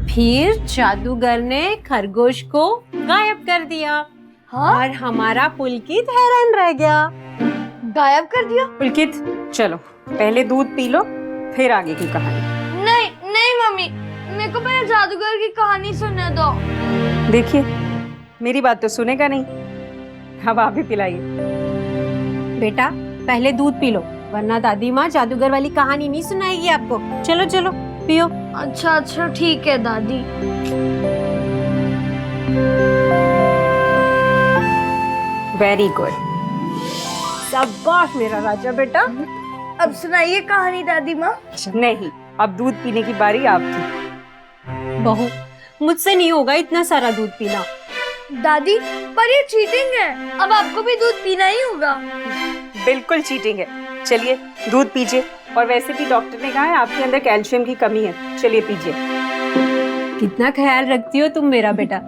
फिर जादूगर ने खरगोश को गायब कर दिया। हाँ? और हमारा पुलकित हैरान रह गया। गायब कर दिया? पुलकित चलो पहले दूध पी लो फिर आगे की कहानी। नहीं नहीं मम्मी, मेरे को पहले जादूगर की कहानी सुनने दो। देखिए मेरी बात तो सुनेगा नहीं, अब आप भी पिलाइए। बेटा पहले दूध पी लो, वरना दादी माँ जादूगर वाली कहानी नहीं सुनाएगी आपको। चलो चलो पियो। अच्छा अच्छा ठीक है दादी। वेरी गुड, शाबाश मेरा राजा बेटा। अब सुनाइए कहानी दादी माँ। नहीं अब दूध पीने की बारी आपकी। बहू मुझसे नहीं होगा इतना सारा दूध पीना। दादी पर ये चीटिंग है, अब आपको भी दूध पीना ही होगा। बिल्कुल चीटिंग है। चलिए दूध पीजिए, और वैसे भी डॉक्टर ने कहा है आपके अंदर कैल्शियम की कमी है। चलिए पीजिए। कितना ख्याल रखती हो तुम मेरा बेटा।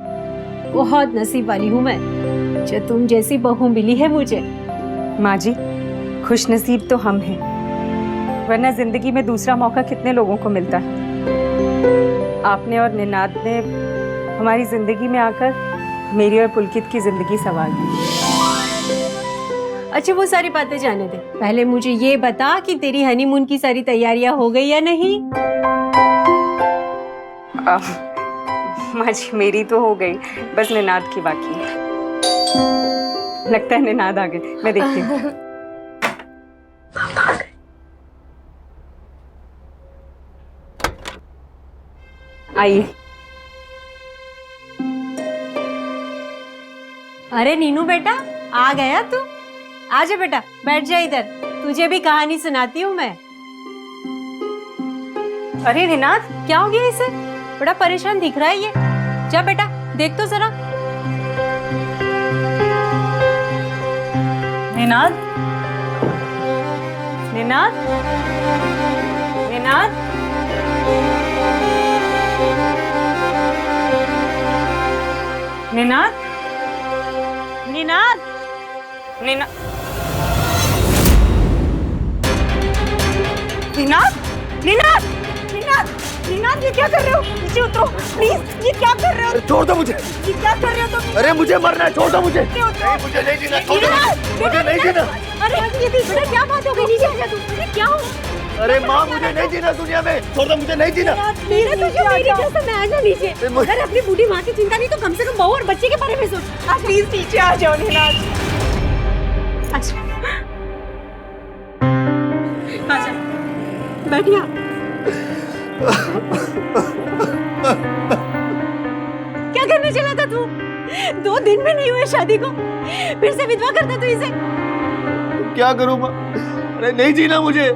बहुत नसीब वाली हूँ मैं जो तुम जैसी बहू मिली है मुझे। माँ जी खुश नसीब तो हम हैं, वरना जिंदगी में दूसरा मौका कितने लोगों को मिलता है। आपने और निनाद ने हमारी जिंदगी में आकर मेरी और पुलकित की जिंदगी संवार दी। अच्छा वो सारी बातें जाने दे, पहले मुझे ये बता कि तेरी हनीमून की सारी तैयारियां हो गई या नहीं। माँ जी मेरी तो हो गई, बस निनाद की बाकी है। लगता है निनाद आ गए, मैं देखती हूँ। आइए। अरे नीनू बेटा आ गया तू। आजा बेटा बैठ जा इधर, तुझे भी कहानी सुनाती हूँ मैं। अरे निनाद क्या हो गया इसे, बड़ा परेशान दिख रहा है ये। जा बेटा देख तो जरा। निनाद, निनाद, निनाद, निनाद, निनाद, निनाद, निनाद, निनाद, निनाद, निनाद ये क्या कर रहे हो? नीचे उतरो प्लीज। ये क्या कर रहे हो? छोड़ दो मुझे। ये क्या कर रहे हो तुम? अरे मुझे मरना है, छोड़ दो मुझे। नीचे उतरो। नहीं मुझे नहीं जीना, छोड़ दो मुझे नहीं जीना। अरे ये बेटा क्या बात हो गई, नीचे आ जा तू। अरे क्या हो? अरे माँ मुझे नहीं जीना दुनिया में, छोड़ दो मुझे नहीं जीना। मेरे तुझे मेरी कसम है, आ जा नीचे। अरे अपनी बूढ़ी माँ की चिंता नहीं तो कम से कम बहू और बच्चे के बारे में सोच। प्लीज नीचे आ जाओ निनाद। अच्छा आजा बैठिया। क्या करने चला था तू? 2 दिन में नहीं हुए शादी को, फिर से विधवा करता तू इसे। क्या करूँ माँ, अरे नहीं जीना मुझे।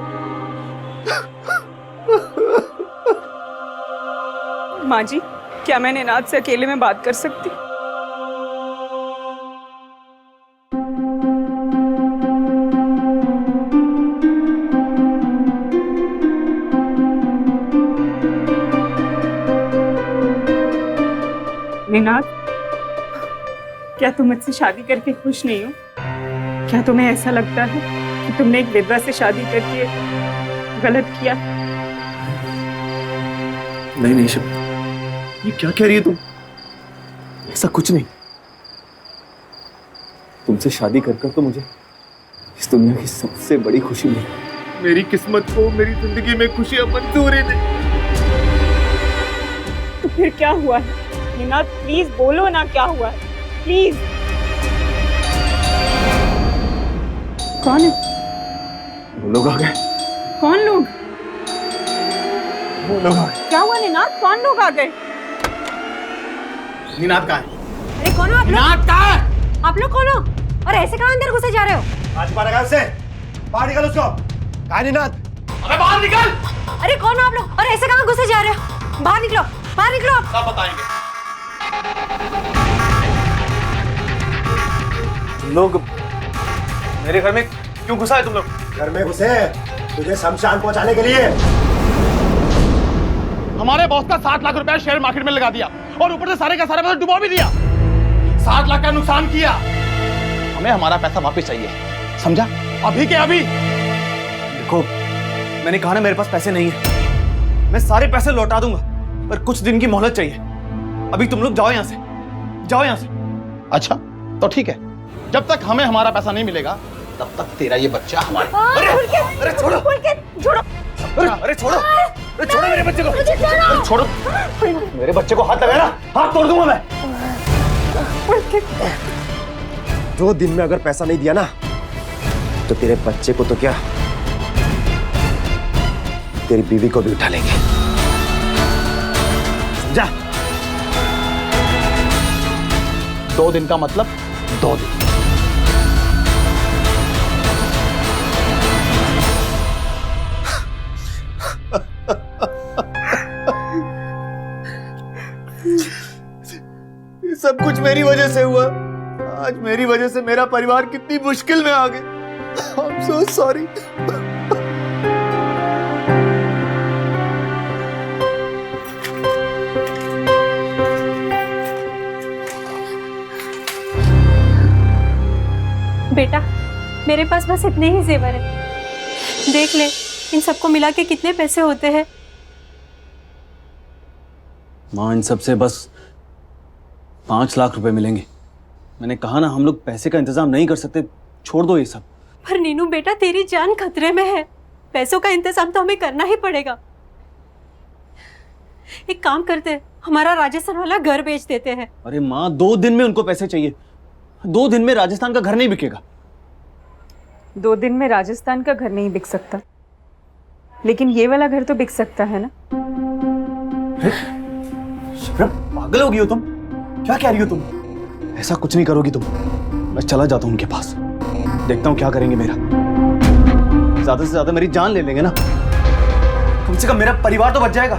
माँ जी क्या मैं निनाद से अकेले में बात कर सकती? निनाद क्या तुम मुझसे शादी करके खुश नहीं हो? क्या तुम्हें ऐसा लगता है कि तुमने एक विधवा से शादी करके गलत किया? नहीं नहीं शिव, ये क्या कह रही है तुम? ऐसा कुछ नहीं। तुमसे शादी कर कर तो मुझे इस दुनिया की सबसे बड़ी खुशी मिली। मेरी किस्मत को मेरी जिंदगी में खुशियां मंजूर ही नहीं। तो फिर क्या हुआ है? निनाद प्लीज बोलो ना क्या हुआ है, प्लीज। कौन है? वो लोग आ गए। कौन लोग? वो लोग आ गए। क्या हुआ निनाद, कौन लोग आ गए? निनाद कहाँ है? अरे कौन हो आप लोग? निनाद कहाँ है? आप लोग कौन हो और ऐसे कहाँ अंदर घुसे जा रहे हो? आज बाहर निकाल, से बाहर निकाल उसको। कहाँ है निनाद? अबे बाहर निकल। अरे कौन हो आप लोग और ऐसे कहाँ घुसे जा रहे हो? बाहर निकलो, बाहर निकलो। सब बताएंगे। तुम लोग मेरे घर में क्यों घुसा है? तुम लोग घर में घुसे तुझे शमशान पहुंचाने के लिए। हमारे बॉस का 7 लाख रुपया शेयर मार्केट में लगा दिया और ऊपर से सारे का सारा पैसा डुबा भी दिया। 7 लाख का नुकसान किया। हमें हमारा पैसा वापस चाहिए, समझा? अभी के अभी। देखो मैंने कहा ना मेरे पास पैसे नहीं है, मैं सारे पैसे लौटा दूंगा, पर कुछ दिन की मोहलत चाहिए। अभी तुम लोग जाओ यहाँ से, जाओ यहाँ से। अच्छा तो ठीक है, जब तक हमें हमारा पैसा नहीं मिलेगा तब तक तेरा ये बच्चा हमारे। अरे छोड़ो, अरे छोड़ो, अरे छोड़ो मेरे बच्चे को, अरे छोड़ो मेरे बच्चे को, हाथ लगाना, हाथ तोड़ दूंगा मैं। 2 दिन में अगर पैसा नहीं दिया ना तो तेरे बच्चे को तो क्या, तेरी बीवी को भी उठा लेंगे, समझा? 2 दिन का मतलब 2 दिन। ये सब कुछ मेरी वजह से हुआ। आज मेरी वजह से मेरा परिवार कितनी मुश्किल में आ गया। I'm so sorry। बेटा, मेरे पास बस इतने ही जेवर हैं। देख ले, इन सबको मिला के कितने पैसे होते हैं। माँ, इन सब से बस 5 लाख रुपए मिलेंगे। मैंने कहा ना, हम लोग पैसे का इंतजाम नहीं कर सकते, छोड़ दो ये सब। पर नीनू बेटा, तेरी जान खतरे में है, पैसों का इंतजाम तो हमें करना ही पड़ेगा। एक काम करते हैं, हमारा राजस्थान वाला घर बेच देते हैं। अरे माँ, 2 दिन में उनको पैसे चाहिए। 2 दिन में राजस्थान का घर नहीं बिकेगा। 2 दिन में राजस्थान का घर नहीं बिक सकता, लेकिन ये वाला घर तो बिक सकता है ना। शिप्रा, पागल होगी हो तुम? क्या कह रही हो तुम? ऐसा कुछ नहीं करोगी तुम। मैं चला जाता हूँ उनके पास, देखता हूँ क्या करेंगे मेरा। ज्यादा से ज्यादा मेरी जान ले लेंगे ना, कम से कम मेरा परिवार तो बच जाएगा।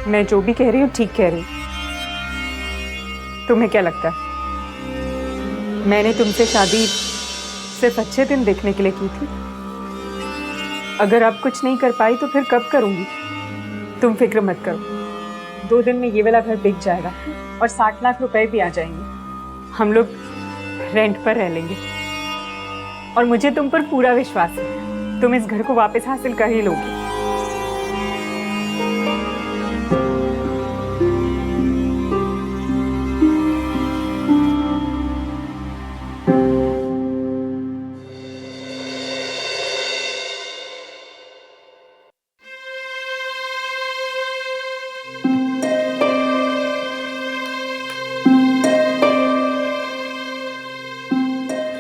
मैं जो भी कह रही हूँ ठीक कह रही हूँ। तुम्हें क्या लगता है मैंने तुमसे शादी सिर्फ अच्छे दिन देखने के लिए की थी? अगर अब कुछ नहीं कर पाई तो फिर कब करूंगी? तुम फिक्र मत करो, 2 दिन में ये वाला घर बिक जाएगा और 60 लाख रुपए भी आ जाएंगे। हम लोग रेंट पर रह लेंगे और मुझे तुम पर पूरा विश्वास है, तुम इस घर को वापस हासिल कर ही लोगे।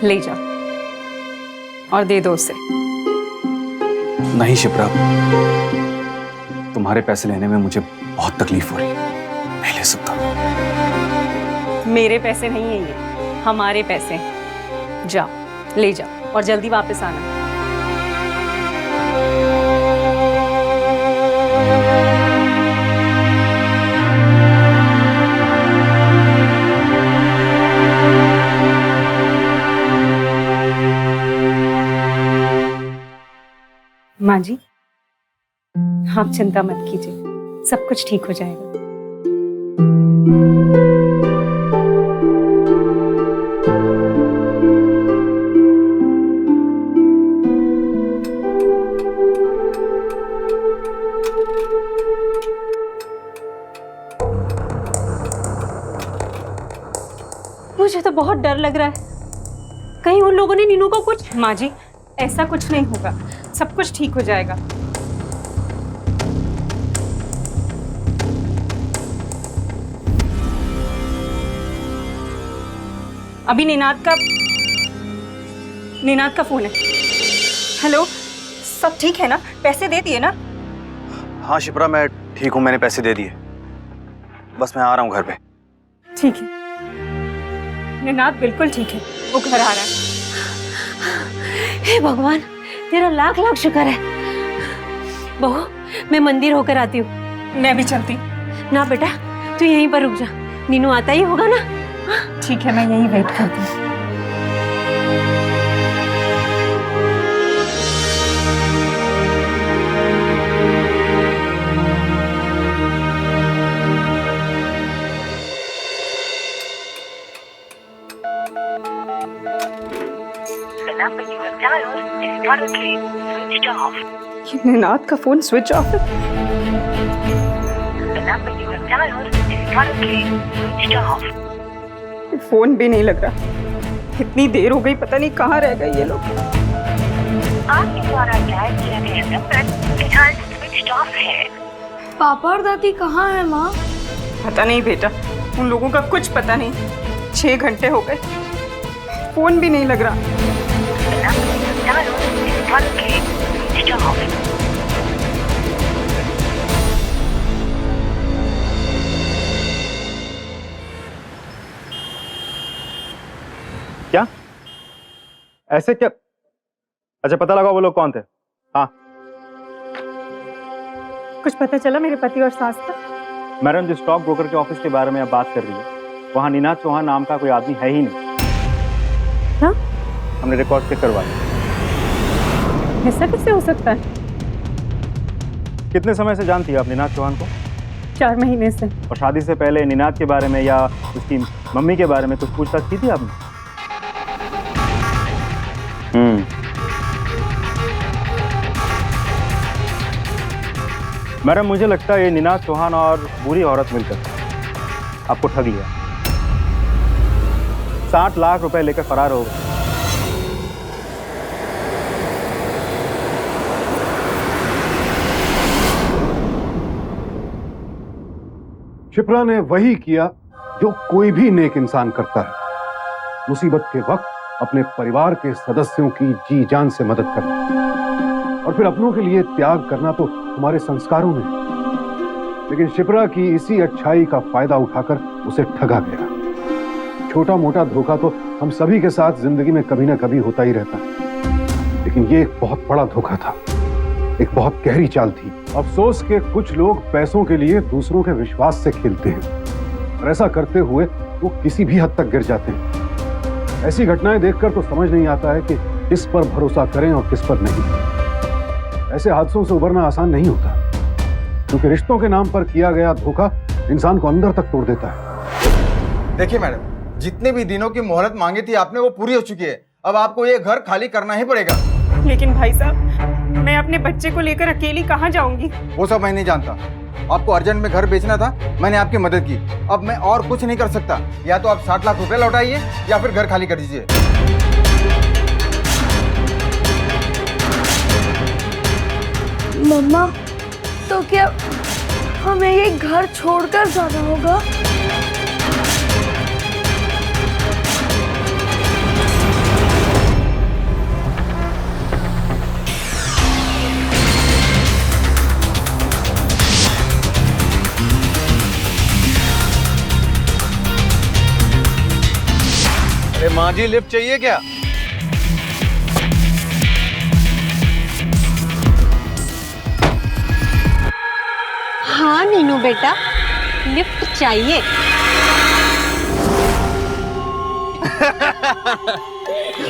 ले जा और दे दो उसे। नहीं शिप्रा, तुम्हारे पैसे लेने में मुझे बहुत तकलीफ हो रही है, नहीं ले सकता। मेरे पैसे नहीं है ये, हमारे पैसे हैं। जा, ले जा और जल्दी वापस आना। माँ जी, आप चिंता मत कीजिए, सब कुछ ठीक हो जाएगा। मुझे तो बहुत डर लग रहा है, कहीं उन लोगों ने नीनू को कुछ। माँ जी, ऐसा कुछ नहीं होगा, सब कुछ ठीक हो जाएगा। अभी निनाद का फोन है। हेलो, सब ठीक है ना? पैसे दे दिए ना? हाँ शिप्रा, मैं ठीक हूँ, मैंने पैसे दे दिए, बस मैं आ रहा हूँ घर पे। ठीक है, निनाद बिल्कुल ठीक है, वो घर आ रहा है। हे भगवान, तेरा लाख लाख शुक्र है। बहू, मैं मंदिर होकर आती हूँ। मैं भी चलती। ना बेटा, तू यहीं पर रुक जा, नीनू आता ही होगा ना। ठीक है, मैं यहीं वेट करती हूँ। ये निनाद का फोन स्विच ऑफ है। फोन भी नहीं लग रहा। इतनी देर हो गई, पता नहीं कहाँ रह गए ये लोग। पापा और दादी कहाँ है माँ? पता नहीं बेटा, उन लोगों का कुछ पता नहीं। 6 घंटे हो गए, फोन भी नहीं लग रहा। क्या ऐसे क्या? अच्छा, पता लगा वो लोग कौन थे? हाँ कुछ पता चला मेरे पति और सास का? मैडम, जिस स्टॉक ब्रोकर के ऑफिस के बारे में आप बात कर रही है, वहाँ निनाद चौहान नाम का कोई आदमी है ही नहीं। हाँ? हमने रिकॉर्ड चेक करवाया। ऐसा कैसे हो सकता है? कितने समय से जानती है आप निनाद चौहान को? 4 महीने से। और शादी से पहले निनाद के बारे में या उसकी मम्मी के बारे में कुछ पूछताछ की थी आपने? मैडम, मुझे लगता है ये निनाद चौहान और बुरी औरत मिलकर आपको ठग लिया। 60 लाख रुपए लेकर फरार हो गए। शिप्रा ने वही किया जो कोई भी नेक इंसान करता है, मुसीबत के वक्त अपने परिवार के सदस्यों की जी जान से मदद करना और फिर अपनों के लिए त्याग करना तो हमारे संस्कारों में। लेकिन शिप्रा की इसी अच्छाई का फायदा उठाकर उसे ठगा गया। छोटा मोटा धोखा तो हम सभी के साथ जिंदगी में कभी ना कभी होता ही रहता है, लेकिन ये एक बहुत बड़ा धोखा था, एक बहुत गहरी चाल थी। अफसोस के कुछ लोग पैसों के लिए दूसरों के विश्वास से खेलते हैं और ऐसा करते हुए वो किसी भी हद तक गिर जाते हैं। ऐसी घटनाएं देखकर तो समझ नहीं आता है कि किस पर भरोसा करें और किस पर नहीं। ऐसे हादसों से उबरना आसान नहीं होता, क्योंकि रिश्तों के नाम पर किया गया धोखा इंसान को अंदर तक तोड़ देता है। देखिए मैडम, जितने भी दिनों की मोहलत मांगी थी आपने, वो पूरी हो चुकी है। अब आपको ये घर खाली करना ही पड़ेगा। लेकिन भाई साहब, मैं अपने बच्चे को लेकर अकेली कहाँ जाऊंगी? वो सब मैं नहीं जानता। आपको अर्जेंट में घर बेचना था, मैंने आपकी मदद की। अब मैं और कुछ नहीं कर सकता। या तो आप 60 लाख रुपए लौटाइए या फिर घर खाली कर दीजिए। मम्मा, तो क्या हमें ये घर छोड़कर जाना होगा? अरे माँ जी, लिफ्ट चाहिए क्या? हाँ नीनू बेटा, लिफ्ट चाहिए।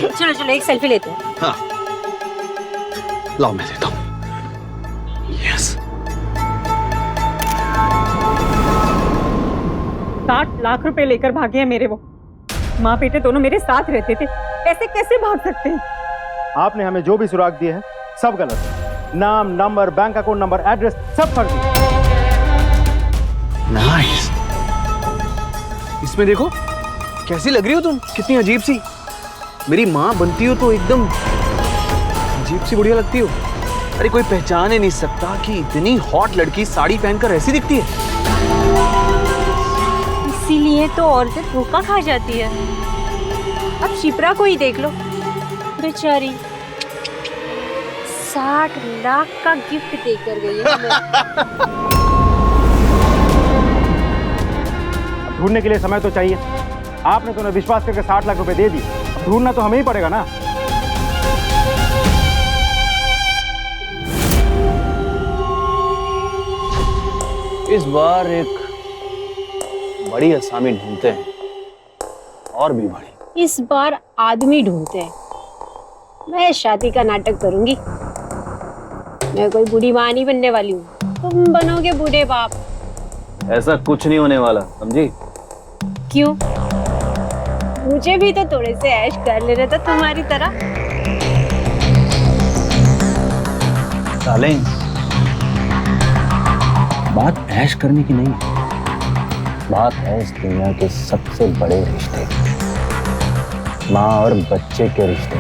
चलो चलो, एक सेल्फी लेते हैं। हाँ, लाओ मैं देता हूँ। यस। 60 लाख रुपए लेकर भागे हैं मेरे वो। माँ बेटे दोनों मेरे साथ रहते थे, ऐसे कैसे भाग सकते हैं? आपने हमें जो भी सुराग दिए हैं सब गलत है। नाम, number, bank account number, address सब फर्जी। नाइस। इसमें देखो कैसी लग रही हो तुम, कितनी अजीब सी। मेरी माँ बनती हो तो एकदम अजीब सी बढ़िया लगती हो। अरे कोई पहचान ही नहीं सकता कि इतनी हॉट लड़की साड़ी पहनकर ऐसी दिखती है। इसीलिए तो औरतें धोखा खा जाती है। अब शिप्रा को ही देख लो, बेचारी 60 लाख का गिफ्ट देकर गई है हमें। ढूंढने के लिए समय तो चाहिए। आपने तो उन्हें विश्वास करके 60 लाख रुपए दे दिए, अब ढूंढना तो हमें ही पड़ेगा ना। इस बार एक बड़ी असामी ढूंढते हैं, और भी बड़ी। इस बार आदमी ढूंढते हैं। मैं शादी का नाटक करूंगी। मैं कोई बूढ़ी माँ नहीं बनने वाली हूँ, तुम बनोगे बूढ़े बाप। ऐसा कुछ नहीं होने वाला, समझी? क्यों? मुझे भी तो थोड़े से ऐश कर लेने था तुम्हारी तरह। डार्लिंग, बात ऐश करने की नहीं है, बात है इस दुनिया के सबसे बड़े रिश्ते, माँ और बच्चे के रिश्ते।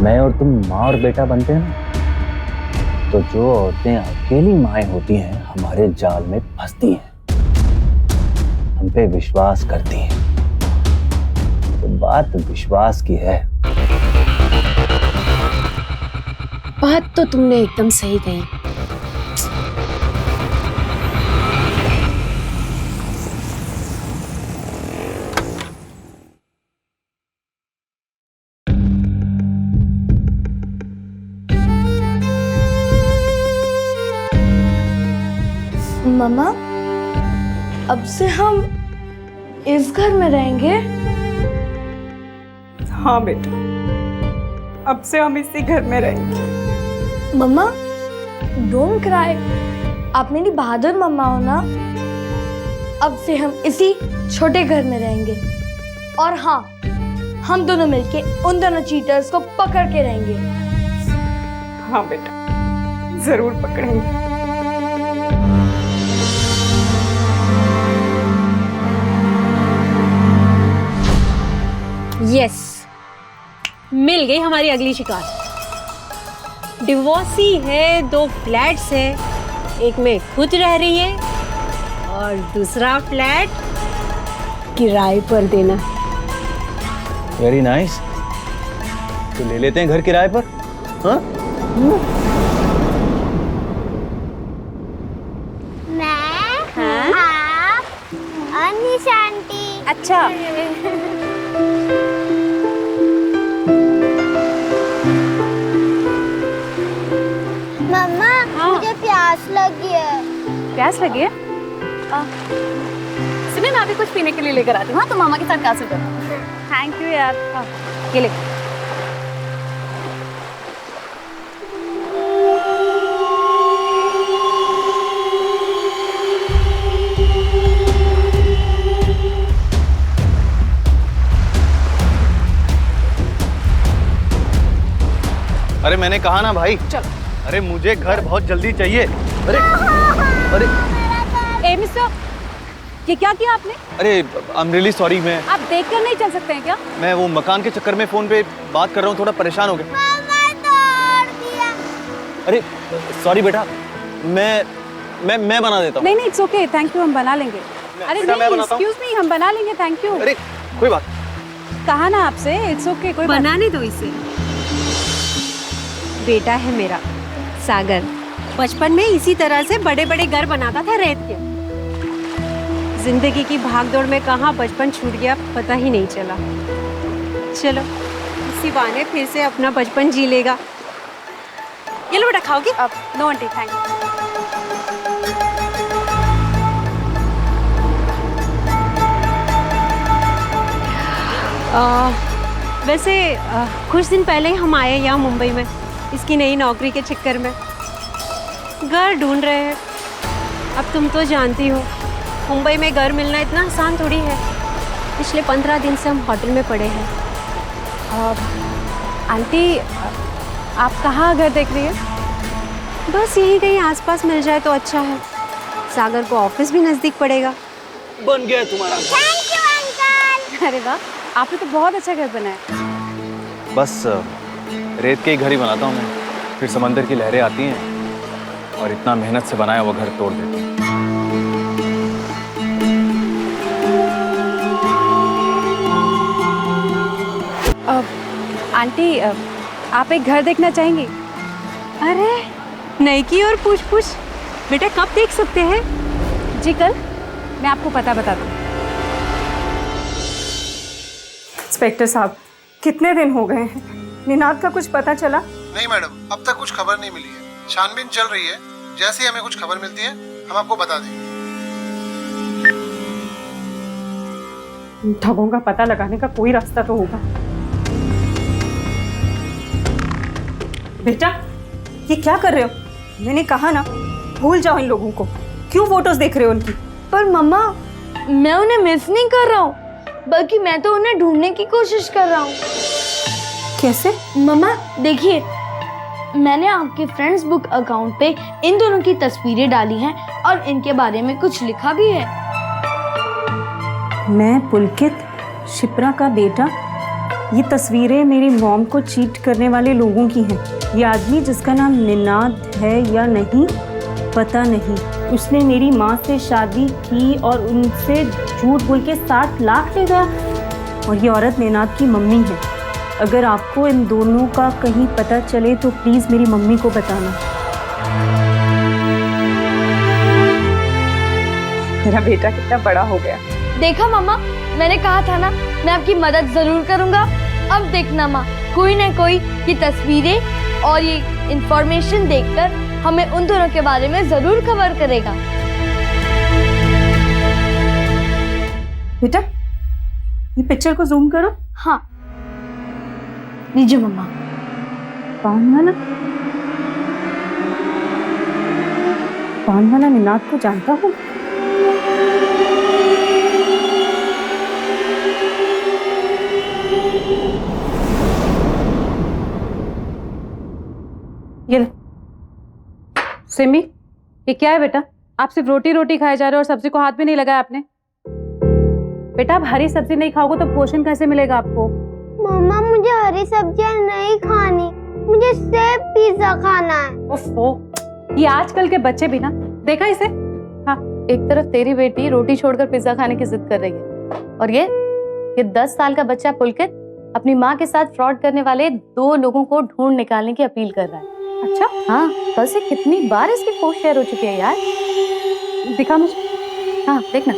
मैं और तुम माँ और बेटा बनते हैं ना, तो जो औरतें अकेली माएँ होती हैं हमारे जाल में फंसती हैं, हम पे विश्वास करती हैं। तो बात विश्वास की है। बात तो तुमने एकदम सही कही। मम्मा, अब से हम इस घर में रहेंगे? हाँ बेटा, अब से हम इसी घर में रहेंगे। मम्मा, डोंट क्राई। आप मेरी बहादुर मम्मा हो ना। अब से हम इसी छोटे घर में रहेंगे। और हाँ, हम दोनों मिलके उन दोनों चीटर्स को पकड़ के रहेंगे। हाँ बेटा, जरूर पकड़ेंगे। यस, मिल गई हमारी अगली शिकार। डिवोर्सी है, 2 फ्लैट्स है, एक में खुद रह रही है और दूसरा फ्लैट किराए पर देना। Very nice. तो ले लेते हैं घर किराए पर। हाँ? निशांती। अच्छा, मम्मा, मुझे प्यास लगी है। प्यास लगी है? सुनिए, मैं अभी कुछ पीने के लिए लेकर आती हूँ। हाँ, तो मामा के साथ प्यास करो। थैंक यू यार। हाँ, ये ले। अरे मैंने कहा ना भाई। चलो। अरे मुझे घर बहुत जल्दी चाहिए। अरे अरे ए मिस्टर, ये क्या किया आपने? अरे आई एम रियली सॉरी। मैं आप देखकर नहीं चल सकते हैं क्या? मैं वो मकान के चक्कर में फोन पे बात कर रहा हूँ, थोड़ा परेशान हो गया। अरे सॉरी बेटा, मैं बना देता हूँ। नहीं नहीं, इट्स ओके, थैंक यू, हम बना लेंगे। अरे बेटा, मैं नहीं, बनाता हूँ। एक्सक्यूज मी, हम बना लेंगे, थैंक यू। अरे कोई बात। कहा ना आपसे, इट्स ओके, कोई बात बनाने दो इसे। बेटा है मेरा सागर, बचपन में इसी तरह से बड़े बड़े घर बनाता था रेत के। जिंदगी की भागदौड़ में कहाँ बचपन छूट गया पता ही नहीं चला। चलो, इसी बहाने फिर से अपना बचपन जी लेगा। ये लो बेटा, खाओगी? अब नो आंटी, थैंक यू। वैसे कुछ दिन पहले हम आए यहाँ मुंबई में इसकी नई नौकरी के चक्कर में। घर ढूंढ रहे हैं। अब तुम तो जानती हो मुंबई में घर मिलना इतना आसान थोड़ी है। पिछले 15 दिन से हम होटल में पड़े हैं। आंटी, आप कहाँ घर देख रही है? बस यही कहीं आसपास मिल जाए तो अच्छा है। सागर को ऑफिस भी नज़दीक पड़ेगा। बन गया तुम्हारा। अरे वाह, आपने तो बहुत अच्छा घर बनाया। बस रेत के ही घर ही बनाता हूँ मैं, फिर समंदर की लहरें आती हैं और इतना मेहनत से बनाया वो घर तोड़ देती हैं। आंटी, आप एक घर देखना चाहेंगी? अरे नहीं की और पूछ पूछ। बेटा कब देख सकते हैं? जी कल, मैं आपको पता बता दूँ। इंस्पेक्टर साहब, कितने दिन हो गए हैं, निनाद का कुछ पता चला? नहीं मैडम, अब तक कुछ खबर नहीं मिली है। छानबीन चल रही है, जैसे ही हमें कुछ खबर मिलती है हम आपको बता देंगे। ठगों का पता लगाने का कोई रास्ता तो होगा। बेटा, ये क्या कर रहे हो? मैंने कहा ना, भूल जाओ इन लोगों को। क्यों फोटोज देख रहे हो उनकी? पर मम्मा, मैं उन्हें मिस नहीं कर रहा हूँ, बल्कि मैं तो उन्हें ढूंढने की कोशिश कर रहा हूँ। कैसे? मम्मा देखिए, मैंने आपके फ्रेंड्स बुक अकाउंट पे इन दोनों की तस्वीरें डाली हैं और इनके बारे में कुछ लिखा भी है। मैं पुलकित, शिप्रा का बेटा। ये तस्वीरें मेरी मॉम को चीट करने वाले लोगों की हैं। ये आदमी जिसका नाम निनाद है या नहीं पता नहीं, उसने मेरी माँ से शादी की और उनसे झूठ बोल के 60 लाख ले गया। और ये औरत निनाद की मम्मी है। अगर आपको इन दोनों का कहीं पता चले तो प्लीज़ मेरी मम्मी को बताना। मेरा बेटा कितना बड़ा हो गया। देखा मामा, मैंने कहा था ना मैं आपकी मदद जरूर करूंगा। अब देखना माँ, कोई ना कोई ये तस्वीरें और ये इंफॉर्मेशन देखकर हमें उन दोनों के बारे में जरूर खबर करेगा। बेटा ये पिक्चर को जूम करो। हाँ लीजिए मम्मा। कौन वाला निनाद को जानता हूँ। ये सिमी, ये क्या है बेटा? आप सिर्फ रोटी रोटी खाए जा रहे हो और सब्जी को हाथ भी नहीं लगाया आपने। बेटा आप हरी सब्जी नहीं खाओगे तो पोषण कैसे मिलेगा आपको? मम्मा मुझे हरी सब्जियां नहीं खानी, मुझे सिर्फ पिज्जा खाना है। ओफो, ये आजकल के बच्चे भी ना, देखा इसे। हाँ, एक तरफ तेरी बेटी रोटी छोड़कर पिज्जा खाने की जिद कर रही है और ये 10 साल का बच्चा पुलकित अपनी माँ के साथ फ्रॉड करने वाले 2 लोगों को ढूंढ निकालने की अपील कर रहा है। अच्छा हाँ, कल से कितनी बार इसकी पोस्ट शेयर हो चुकी है यार। दिखा मुझे। हाँ देखना।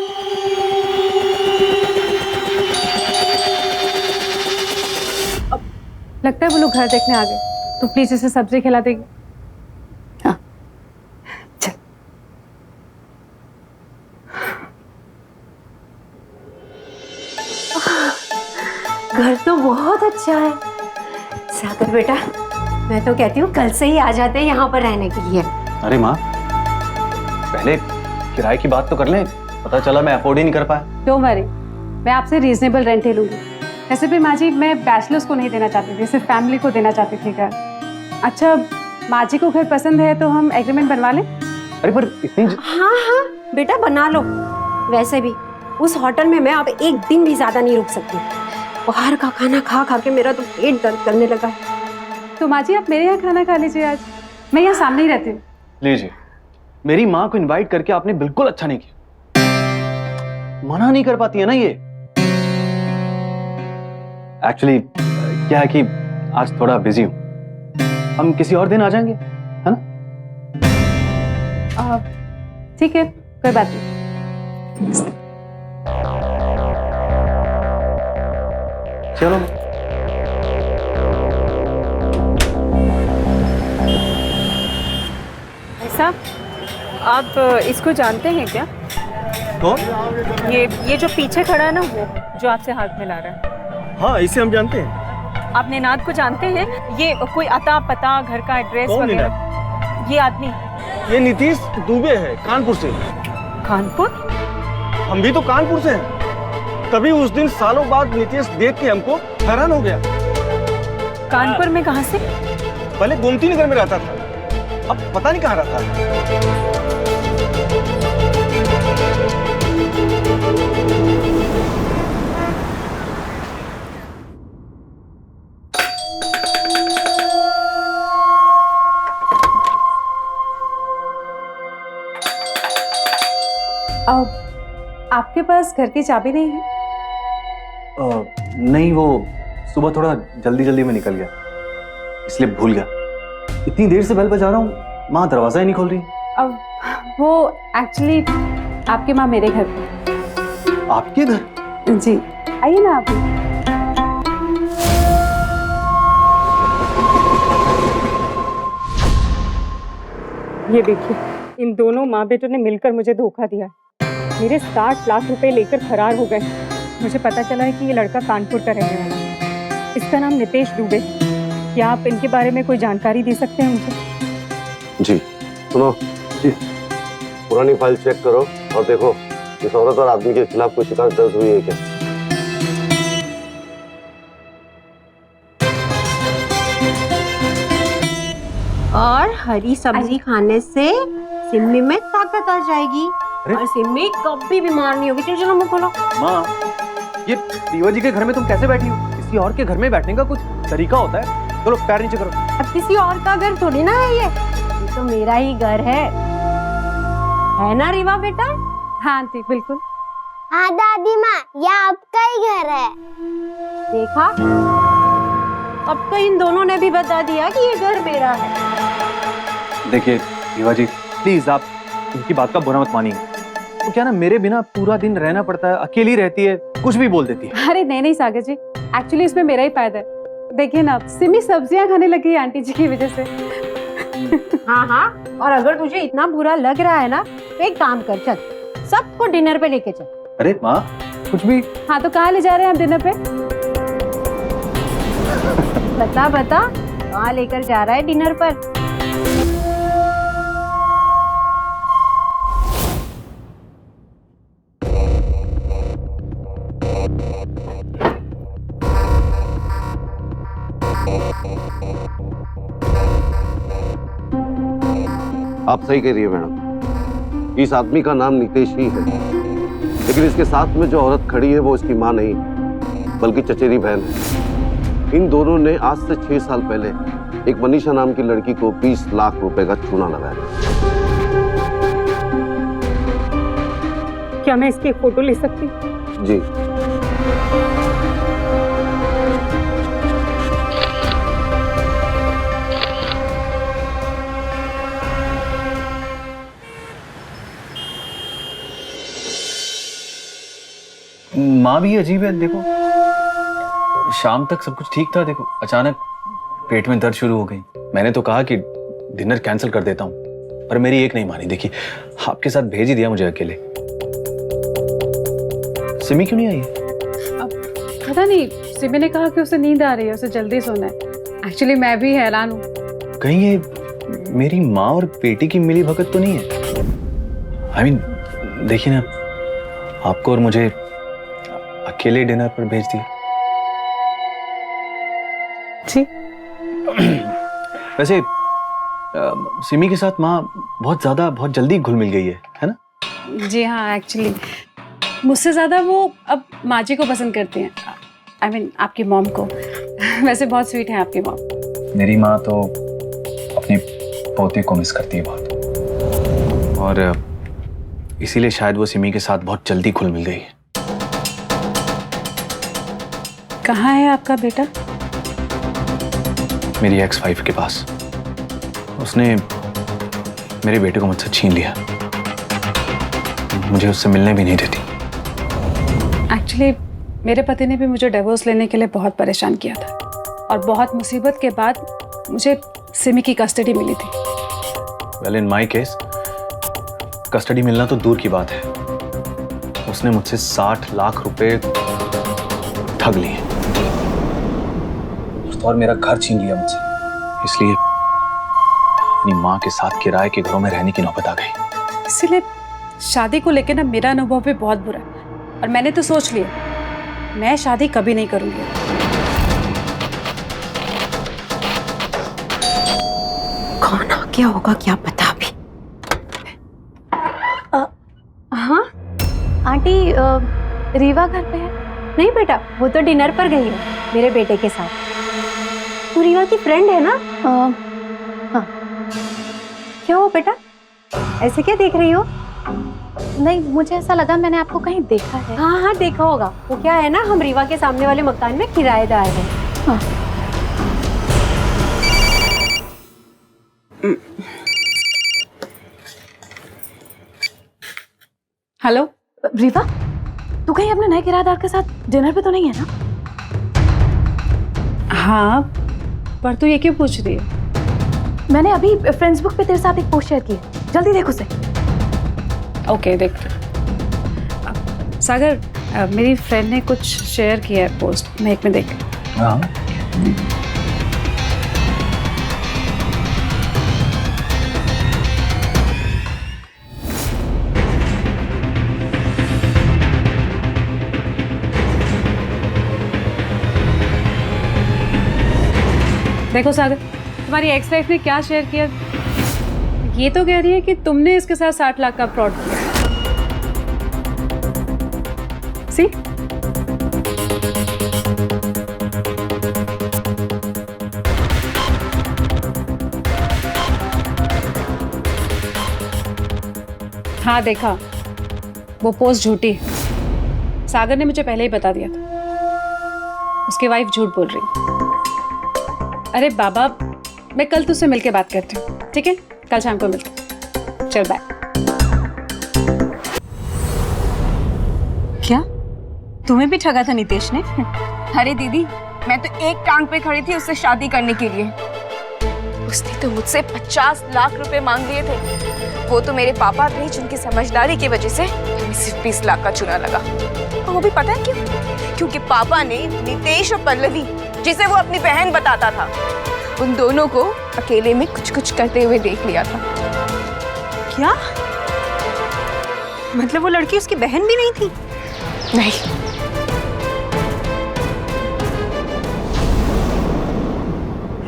लगता है वो लोग घर देखने आ गए, तो प्लीज इसे सब्जी खिला देगी। हाँ चल। घर तो बहुत अच्छा है सागर बेटा। मैं तो कहती हूँ कल से ही आ जाते हैं यहाँ पर रहने के लिए। अरे माँ, पहले किराए की बात तो कर लें। पता चला मैं अफोर्ड ही नहीं कर पाया। डोंट वरी, मैं आपसे रीजनेबल रेंट ही लूंगी। वैसे भी माँ जी, मैं बैचलर्स को नहीं देना चाहती थी, सिर्फ फैमिली को देना चाहती थी घर। अच्छा, माँ जी को घर पसंद है तो हम एग्रीमेंट बनवा लें? अरे पर इतनी हाँ हाँ बेटा बना लो। वैसे भी उस होटल में मैं अब एक दिन भी ज्यादा नहीं रुक सकती। बाहर का खाना खा खा के मेरा तो पेट दर्द करने लगा है। तो माँ जी आप मेरे यहाँ खाना खा लीजिए आज, मैं यहाँ सामने ही रहती हूँ। लीजिए, मेरी माँ को इनवाइट करके आपने बिल्कुल अच्छा नहीं किया। मना नहीं कर पाती है ना ये। एक्चुअली क्या है कि आज थोड़ा बिजी हूँ, हम किसी और दिन आ जाएंगे, है ना? ठीक है, कोई बात नहीं। चलो। साहब, आप इसको जानते हैं क्या? कौन? ये जो पीछे खड़ा है ना, वो जो आपसे हाथ मिला रहा है। हाँ, इसे हम जानते हैं। आप निनाद को जानते हैं? ये कोई अता पता, घर का एड्रेस वगैरह? ये आदमी ये नीतीश दुबे है, कानपुर से। कानपुर? हम भी तो कानपुर से हैं। तभी उस दिन सालों बाद नीतीश देख के हमको हैरान हो गया। कानपुर में कहाँ से? पहले गोमती नगर में रहता था, अब पता नहीं कहाँ रहता है। अब आपके पास घर की चाबी नहीं है? नहीं, वो सुबह थोड़ा जल्दी में निकल गया, इसलिए भूल गया। इतनी देर से बेल बजा रहा हूँ, माँ दरवाजा ही नहीं खोल रही। अब वो एक्चुअली आपकी माँ मेरे घर पे। आपके घर? जी, आइए ना आप। ये देखिए, इन दोनों माँ बेटों ने मिलकर मुझे धोखा दिया। मेरे 60 लाख रुपए लेकर फरार हो गए। मुझे पता चला है कि ये लड़का कानपुर का रहने वाला है। इसका नाम नितेश दुबे। क्या आप इनके बारे में कोई जानकारी दे सकते हैं मुझे? जी, सुनो जी, पुरानी फाइल चेक करो और देखो इस औरत और आदमी के खिलाफ कोई शिकायत दर्ज हुई है क्या। हरी सब्जी खाने से सिम्मी में ताकत आ जाएगी और सिम्मी कभी बीमार नहीं होगी। चलो चलो मुंह खोलो। माँ, ये रीवा जी के घर में तुम कैसे बैठी हो? किसी और के घर में बैठने का कुछ तरीका होता है? चलो पैर नीचे करो। अब किसी और का घर थोड़ी ना है, ये तो मेरा ही घर है ना रीवा बेटा? हाँ आंटी बिल्कुल। हाँ दादी माँ, ये आपका ही घर है। देखा, अब तो इन दोनों ने भी बता दिया कि ये घर मेरा है। देखिए रीवा जी, प्लीज आप इनकी बात का बुरा मत मानिए। तो क्या ना, मेरे बिना पूरा दिन रहना पड़ता है, अकेली रहती है, कुछ भी बोल देती है। अरे नहीं सागर जी, एक्चुअली इसमें मेरा ही फायदा है। देखिए ना, सिमी सब्जियां खाने लगी है आंटी जी की वजह से। हाँ हाँ, और अगर तुझे इतना बुरा लग रहा है ना तो एक काम कर, चल सबको डिनर पे लेके चल। अरे माँ, कुछ भी। हाँ तो कहाँ ले जा रहे हैं आप डिनर पे? बता बता, कहाँ लेकर जा रहा है डिनर पर? आप सही कह रही है मैडम, इस आदमी का नाम नितेश ही है, लेकिन इसके साथ में जो औरत खड़ी है वो इसकी माँ नहीं बल्कि चचेरी बहन है। इन दोनों ने आज से 6 साल पहले एक मनीषा नाम की लड़की को 20 लाख रुपए का चूना लगाया। क्या मैं इसकी एक फोटो ले सकती हूँ? जी। माँ भी अजीब है, देखो शाम तक सब कुछ ठीक था, देखो अचानक पेट में दर्द शुरू हो गई। मैंने तो कहा कि डिनर कैंसिल कर देता हूँ, पर मेरी एक नहीं मानी। देखिए आपके साथ भेज ही दिया मुझे अकेले। सिमी क्यों नहीं आई? पता नहीं, सिमी ने कहा कि उसे नींद आ रही है, उसे जल्दी सोना है। एक्चुअली मैं भी हैरान हूँ, कहीं ये मेरी माँ और बेटी की मिली भगत तो नहीं है? I mean, देखिए ना, आपको और मुझे अकेले डिनर पर भेज दिया। जी। वैसे सिमी के साथ माँ बहुत जल्दी घुल मिल गई है ना? जी हाँ, एक्चुअली मुझसे ज्यादा वो अब माँ जी को पसंद करती हैं। I mean, आपकी मॉम को। वैसे बहुत स्वीट है आपकी मॉम। मेरी माँ तो अपने पोते को मिस करती है बहुत, और इसीलिए शायद वो सिमी के साथ बहुत जल्दी घुल मिल गई है। कहाँ है आपका बेटा? मेरी एक्स-वाइफ के पास। उसने मेरे बेटे को मुझसे छीन लिया, मुझे उससे मिलने भी नहीं देती। एक्चुअली मेरे पति ने भी मुझे डिवोर्स लेने के लिए बहुत परेशान किया था, और बहुत मुसीबत के बाद मुझे सिमी की कस्टडी मिली थी। Well, in my case custody मिलना तो दूर की बात है, उसने मुझसे 60 लाख रुपए ठग लिए और मेरा घर छीन लिया मुझसे। इसलिए अपनी माँ के साथ किराए के घरों में रहने की नौबत आ गई। इसीलिए शादी को लेकर ना मेरा अनुभव भी बहुत बुरा है, और मैंने तो सोच लिया मैं शादी कभी नहीं करूंगी। कौन आ गया होगा क्या पता अभी। हाँ आंटी, रीवा घर पे है? नहीं बेटा, वो तो डिनर पर गई है मेरे बेटे के साथ। तू रीवा की फ्रेंड है ना? हाँ। क्या हो बेटा, ऐसे क्या देख रही हो? नहीं, मुझे ऐसा लगा मैंने आपको कहीं देखा है। हाँ हाँ देखा होगा। वो क्या है ना, हम रीवा के सामने वाले मकान में किराएदार हैं। हाँ। हेलो रीवा, तू कहीं अपने नए किराएदार के साथ डिनर पे तो नहीं है ना? हाँ, पर तू ये क्यों पूछ रही है? मैंने अभी फेसबुक पे तेरे साथ एक पोस्ट शेयर की है, जल्दी देख उसे। ओके देख। सागर, मेरी फ्रेंड ने कुछ शेयर किया है पोस्ट, मैं एक में देख। हाँ। देखो सागर, तुम्हारी एक्स वाइफ ने क्या शेयर किया। ये तो कह रही है कि तुमने इसके साथ 60 लाख का फ्रॉड किया। सी हाँ देखा, वो पोस्ट झूठी है। सागर ने मुझे पहले ही बता दिया था। उसकी वाइफ झूठ बोल रही। अरे बाबा, मैं कल तुझसे मिलके बात करती हूँ, ठीक है? कल शाम को मिलते हैं। चल बाय। क्या तुम्हें भी ठगा था नितेश ने? अरे दीदी, मैं तो एक टांग पे खड़ी थी उससे शादी करने के लिए। उसने तो मुझसे 50 लाख रुपए मांग लिए थे। वो तो मेरे पापा थे जिनकी समझदारी की वजह से हमें सिर्फ 20 लाख का चुना लगा। और वो भी पता है क्यों? क्योंकि पापा ने नितेश और पल्लवी, जिसे वो अपनी बहन बताता था, उन दोनों को अकेले में कुछ कुछ करते हुए देख लिया था। क्या मतलब वो लड़की उसकी बहन भी नहीं थी? नहीं।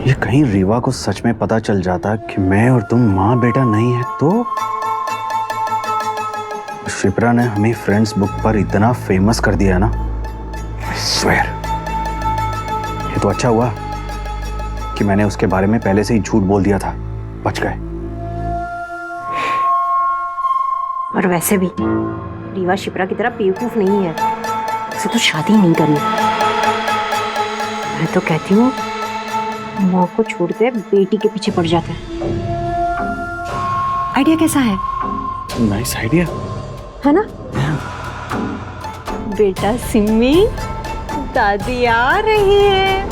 ये कहीं रीवा को सच में पता चल जाता कि मैं और तुम माँ बेटा नहीं है तो शिप्रा ने हमें फ्रेंड्स बुक पर इतना फेमस कर दिया ना। I swear, ये तो अच्छा हुआ कि मैंने उसके बारे में पहले से ही झूठ बोल दिया था। बच गए। और वैसे भी रीवा शिप्रा की तरह बेवकूफ नहीं है, उसे तो शादी नहीं करनी। मैं तो कहती हूँ माँ को छोड़ के बेटी के पीछे पड़ जाता है। आइडिया कैसा है? नाइस आइडिया है ना? बेटा सिम्मी, दादी आ रही है।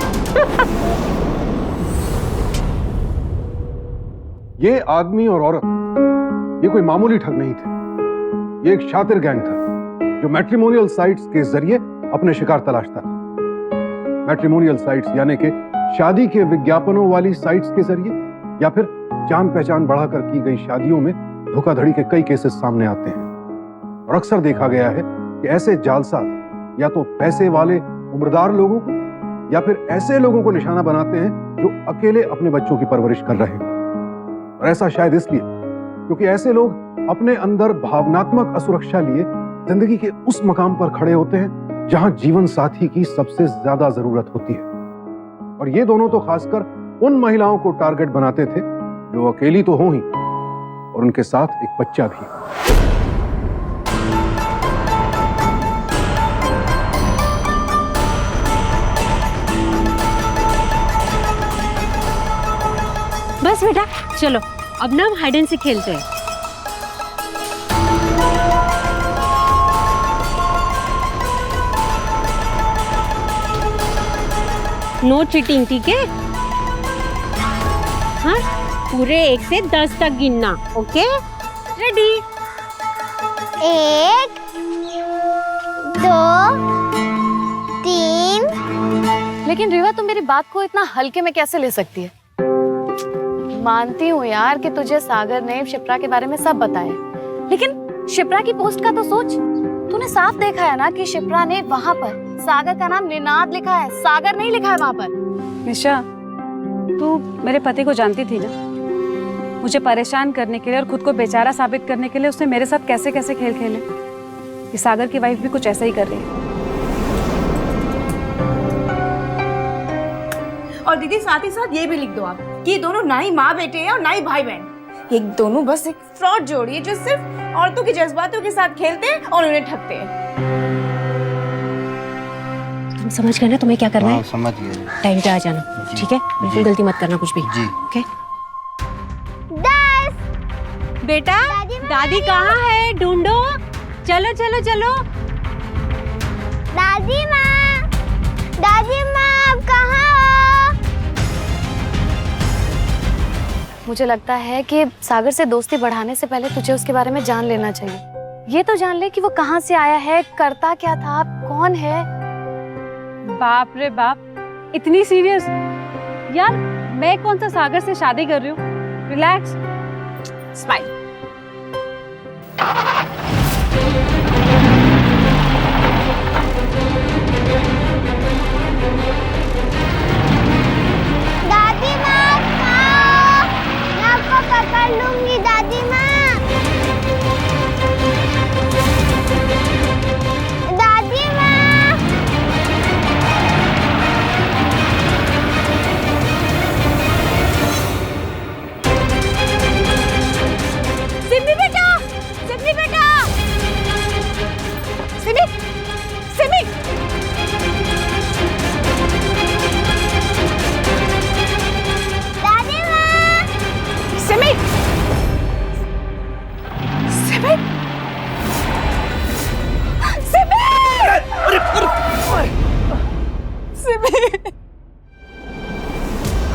ये आदमी और औरत ये कोई मामूली ठग नहीं थे। ये एक शातिर गैंग था जो मैट्रिमोनियल साइट्स के जरिए अपने शिकार तलाशता था। मैट्रिमोनियल साइट्स यानी कि शादी के विज्ञापनों वाली साइट्स के जरिए या फिर जान पहचान बढ़ाकर की गई शादियों में धोखाधड़ी के कई केसेस सामने आते हैं। और अक्सर देखा गया है कि ऐसे जालसाज या तो पैसे वाले उम्रदार लोगों को या फिर ऐसे लोगों को निशाना बनाते हैं जो अकेले अपने बच्चों की परवरिश कर रहे हैं। और ऐसा शायद इसलिए क्योंकि ऐसे लोग अपने अंदर भावनात्मक असुरक्षा लिए जिंदगी के उस मकाम पर खड़े होते हैं जहां जीवन साथी की सबसे ज्यादा जरूरत होती है। और ये दोनों तो खासकर उन महिलाओं को टारगेट बनाते थे जो अकेली तो हो ही और उनके साथ एक बच्चा भी। बस बेटा चलो, अब ना हम हाइड एंड सीक खेलते हैं। नो चीटिंग, ठीक है? हाँ, पूरे 1 से 10 तक गिनना। Okay, ready? 1 2 3। लेकिन रीवा, तुम मेरी बात को इतना हल्के में कैसे ले सकती है? मानती हूँ यार कि तुझे सागर ने शिप्रा के बारे में सब बताया, लेकिन शिप्रा की पोस्ट का तो सोच। तूने साफ देखा है ना कि शिप्रा ने वहाँ पर सागर का नाम निनाद लिखा है, सागर नहीं लिखा है वहाँ पर। निशा, तू मेरे पति को जानती थी ना? मुझे परेशान करने के लिए और खुद को बेचारा साबित करने के लिए उसने मेरे साथ कैसे कैसे खेल खेले। कि सागर की वाइफ भी कुछ ऐसा ही कर रही है। और दीदी साथ ही साथ ये भी लिख दो आप कि ये दोनों ना ही माँ बेटे हैं और ना ही भाई बहन। ये दोनों बस एक फ्रॉड जोड़ी है जो सिर्फ औरतों के जज्बातों के साथ खेलते हैं और उन्हें ठगते हैं। तुम समझ गए ना तुम्हें क्या करना है? समझ गए। टाइम पे आ जाना, ठीक है? बिल्कुल गलती मत करना कुछ भी। जी। ओके? 10। बेटा, दादी कहाँ है? ढूंढो। चलो चलो चलो। दादी माँ, आप कहाँ हो? मुझे लगता है कि सागर से दोस्ती बढ़ाने से पहले तुझे उसके बारे में जान लेना चाहिए। ये तो जान ले कि वो कहाँ से आया है, करता क्या था, कौन है। बाप रे बाप, इतनी सीरियस? यार मैं कौन सा सागर से शादी कर रही हूँ? Relax, smile. दादी माँ, मैं आपको पकड़ लूंगी।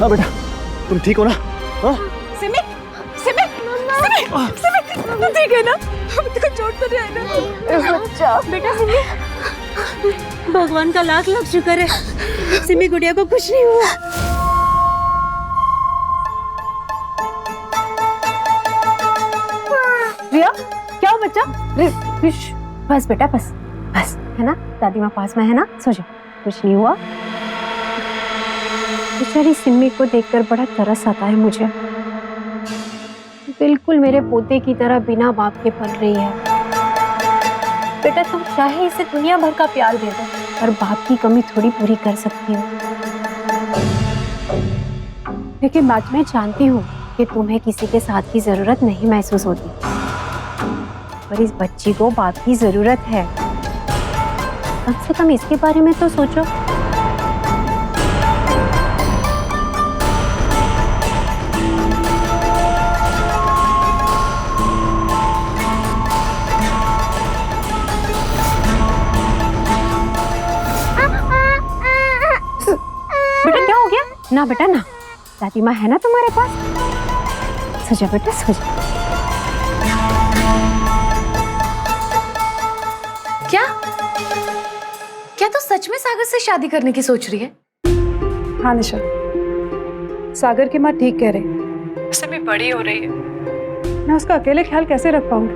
हाँ बेटा, तुम ठीक हो ना? हाँ? सिमी सिमी सिमी सिमी तू ठीक है ना? तुझको चोट तो नहीं आई ना? बेटा सिमी, भगवान का लाख लाख शुक्र है, सिमी गुड़िया को कुछ नहीं हुआ। रिया क्या हुआ बच्चा? बस बेटा बस बस, है ना, दादी माँ पास में है ना, सो जाओ, कुछ नहीं हुआ। बेचारी सिमी को देखकर बड़ा तरस आता है मुझे, बिल्कुल मेरे पोते की तरह बिना बाप के पल रही है। बेटा तुम चाहे इसे दुनिया भर का प्यार दे दो, पर बाप की कमी थोड़ी पूरी कर सकती हो। लेकिन बात मैं जानती हूँ कि तुम्हें किसी के साथ की जरूरत नहीं महसूस होती, पर इस बच्ची को बाप की जरूरत है। कम से कम इसके बारे में तो सोचो। बेटा क्या हो गया? ना बेटा ना, दादी माँ है ना तुम्हारे पास, सो जा बेटा सो जा। क्या क्या तू सच में सागर से शादी करने की सोच रही है? हाँ निशा, सागर की माँ ठीक कह रही है, सिमी बड़ी हो रही है, मैं उसका अकेले ख्याल कैसे रख पाऊंगी?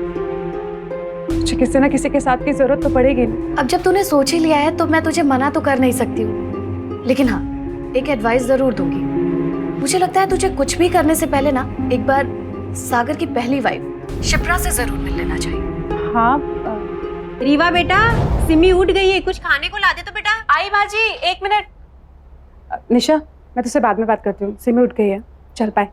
मुझे किसी ना किसी के साथ की जरूरत तो पड़ेगी ना। अब जब तूने सोच ही लिया है तो मैं तुझे मना तो कर नहीं सकती हूँ, लेकिन हाँ एक एडवाइस जरूर दूंगी। मुझे लगता है तुझे कुछ भी करने से पहले ना एक बार सागर की पहली वाइफ शिप्रा से जरूर मिल लेना चाहिए। हाँ रीवा बेटा, सिमी उठ गई है, कुछ खाने को ला दे तो बेटा। आई माँ जी, एक मिनट। निशा मैं तुझसे बाद में बात करती हूँ, सिमी उठ गई है, चल पाए।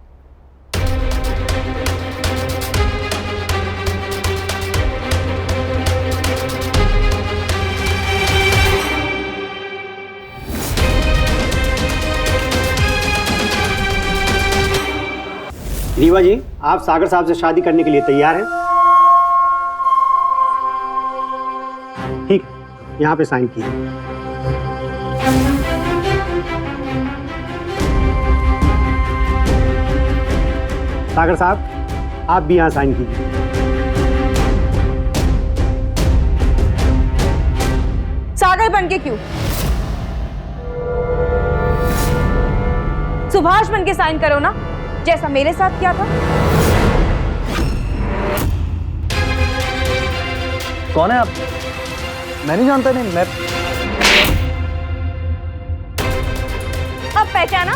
रीवा जी, आप सागर साहब से शादी करने के लिए तैयार हैं? ठीक, यहाँ पे साइन कीजिए। सागर साहब, आप भी यहाँ साइन कीजिए। सागर बन के क्यों? सुभाष बन के साइन करो ना, जैसा मेरे साथ किया था। कौन है आप? मैं नहीं जानता। नहीं, मैं अब पहचाना?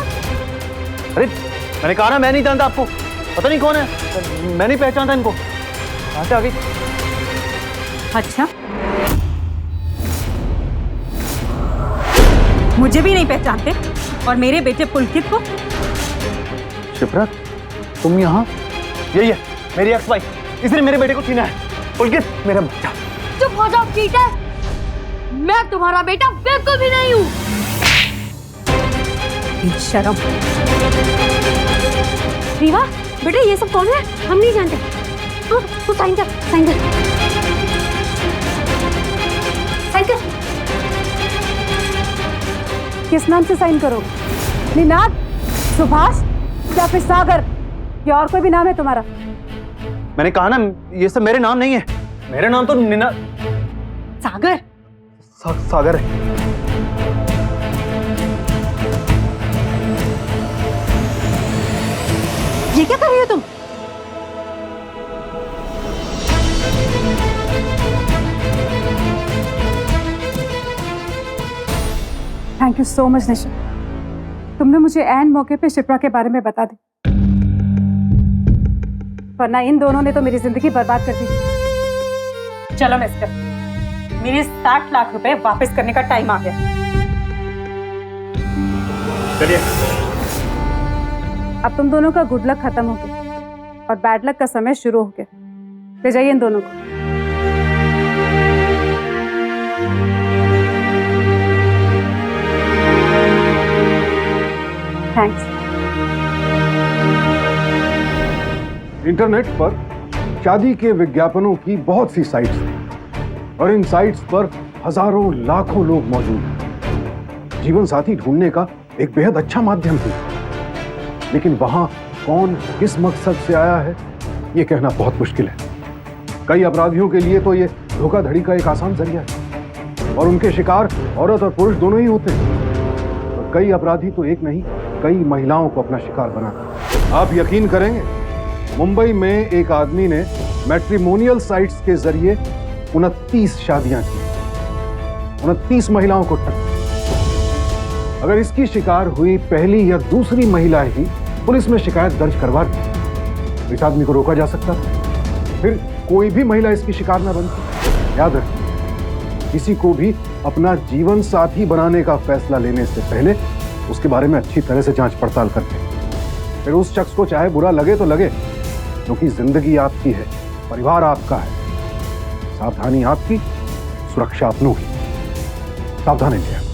अरे मैंने कहा ना मैं नहीं जानता आपको, पता नहीं कौन है, मैं नहीं पहचानता इनको। कहाँ से आ गई? अच्छा, मुझे भी नहीं पहचानते और मेरे बेटे पुलकित को? शिप्रा, तुम यहाँ? यही है मेरी एक्स वाइफ, इसने मेरे बेटे को छीना है। पुलकित मेरा बेटा। चुप हो जाओ चीटर, मैं तुम्हारा बेटा बिल्कुल भी नहीं हूँ। शर्म। रीवा बेटा, ये सब कौन है? हम नहीं जानते। हाँ, तू साइन कर, साइन कर, साइन कर। किस नाम से साइन करो? निनाद, सुभाष या फिर सागर, या और कोई भी नाम है तुम्हारा? मैंने कहा ना ये सब मेरे नाम नहीं है, मेरा नाम तो निना सागर। सागर है। ये क्या कर रही हो तुम? थैंक यू सो मच निशा, तुमने मुझे एन मौके पे शिप्रा के बारे में बता दी, वरना इन दोनों ने तो मेरी जिंदगी बर्बाद कर दी। चलो मिस्टर, मेरे 60 लाख रुपए वापस करने का टाइम आ गया। चलिए। अब तुम दोनों का गुड लक खत्म हो गया और बैड लक का समय शुरू हो गया। ले जाइए इन दोनों को। थैंक्स। इंटरनेट पर शादी के विज्ञापनों की बहुत सी साइट्स हैं और इन साइट्स पर हजारों लाखों लोग मौजूद हैं। जीवन साथी ढूंढने का एक बेहद अच्छा माध्यम है, लेकिन वहां कौन किस मकसद से आया है ये कहना बहुत मुश्किल है। कई अपराधियों के लिए तो ये धोखाधड़ी का एक आसान जरिया है और उनके शिकार औरत और पुरुष दोनों ही होते हैं। और कई अपराधी तो एक नहीं कई महिलाओं को अपना शिकार बनाते हैं। आप यकीन करेंगे, मुंबई में एक आदमी ने मैट्रिमोनियल साइट्स के जरिए 29 शादियां की, 29 महिलाओं को ठग। अगर इसकी शिकार हुई पहली या दूसरी महिला ही पुलिस में शिकायत दर्ज करवा दी तो इस आदमी को रोका जा सकता था, फिर कोई भी महिला इसकी शिकार न बनती। याद रखिए, किसी को भी अपना जीवन साथी बनाने का फैसला लेने से पहले उसके बारे में अच्छी तरह से जांच पड़ताल करते हैं। फिर उस शख्स को चाहे बुरा लगे तो लगे, क्योंकि जिंदगी आपकी है, परिवार आपका है। सावधानी आपकी, सुरक्षा अपनों की। सावधान रहिए।